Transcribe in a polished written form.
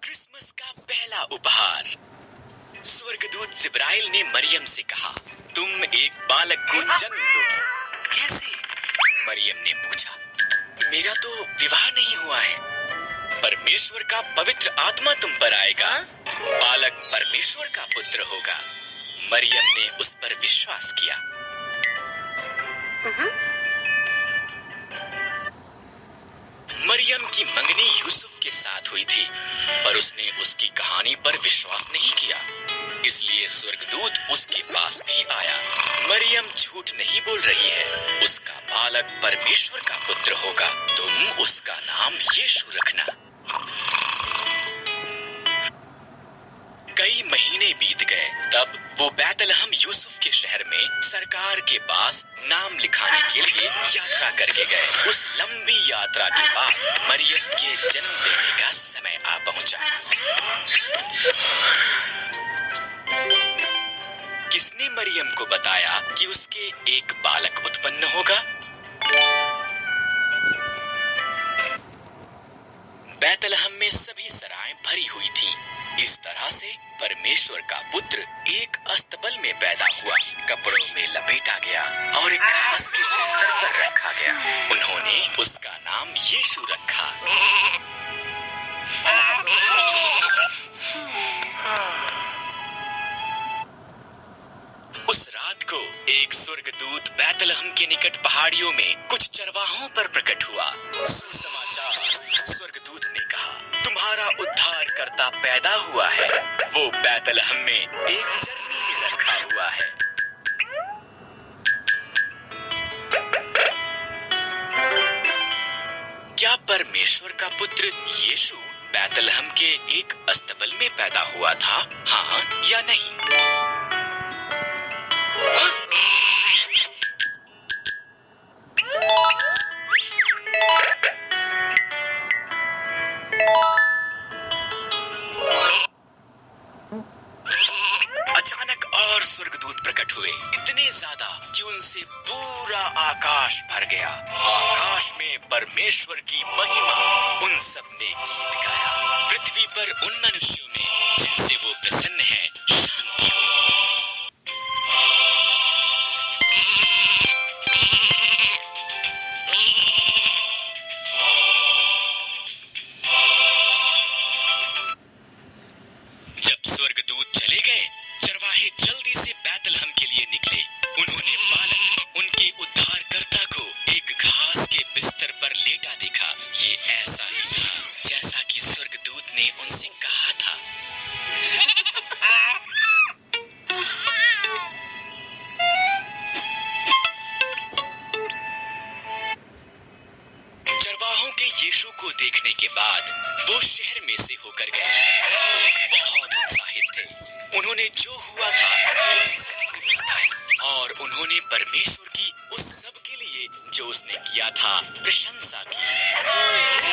Christmas का पहला उपहार। स्वर्गदूत जिब्राइल ने मरियम से कहा, तुम एक बालक को जन्म दोगी। कैसे? मरियम ने पूछा। मेरा तो विवाह नहीं हुआ है। परमेश्वर का पवित्र आत्मा तुम पर आएगा, बालक परमेश्वर का पुत्र होगा। मरियम ने उस पर विश्वास किया। मरियम की मंगनी यूसुफ के साथ हुई थी, पर उसने उसकी कहानी पर विश्वास नहीं किया, इसलिए स्वर्गदूत उसके पास भी आया। मरियम झूठ नहीं बोल रही है, उसका बालक परमेश्वर का पुत्र होगा। तुम उसका नाम यीशु रखना। कई महीने बीत गए, तब वो बैतलहम यूसुफ के शहर में सरकार के पास नाम लिखाने के लिए यात्रा करके गए। उस लंबी यात्रा के बाद मरियम के जन्म देने का समय आ पहुंचा। किसने मरियम को बताया कि उसके एक बालक उत्पन्न होगा? बैतलहम में सभी सराएं भरी हुई थीं। इस तरह से परमेश्वर का पुत्र एक अस्तबल में पैदा हुआ, कपड़ों में लपेटा गया और एक घास के बिस्तर पर रखा गया। उन्होंने उसका नाम यीशु रखा। उस रात को एक स्वर्गदूत बैतलहम के निकट पहाड़ियों में कुछ चरवाहों पर प्रकट हुआ। सुसमाचार, स्वर्गदूत ने कहा, तुम्हारा उद्धारकर्ता पैदा हुआ है। वो बैतलहम में एक चरनी में रखा हुआ है। क्या परमेश्वर का पुत्र यीशु बैतलहम के एक अस्तबल में पैदा हुआ था? हाँ या नहीं? अचानक और स्वर्गदूत प्रकट हुए, इतने ज्यादा कि उनसे पूरा आकाश भर गया। आकाश में परमेश्वर की महिमा। उन सब ने गीत गाया, पृथ्वी पर उन मनुष्यों में जिनसे वो प्रसन्न है शांति हो। जब स्वर्गदूत चले गए, चरवाहे जल्दी से बैतलहम के लिए निकले। उन्होंने बालक, उनके उद्धारकर्ता को एक घास के बिस्तर पर लेटा देखा। ये ऐसा ही था जैसा कि स्वर्गदूत ने उनसे कहा था। चरवाहों के यीशु को देखने के बाद वो शहर में से होकर गए। वो बहुत उत्साहित थे। उन्होंने जो हुआ था वो सबको बताया और उन्होंने परमेश्वर की उस सब के लिए जो उसने किया था प्रशंसा की।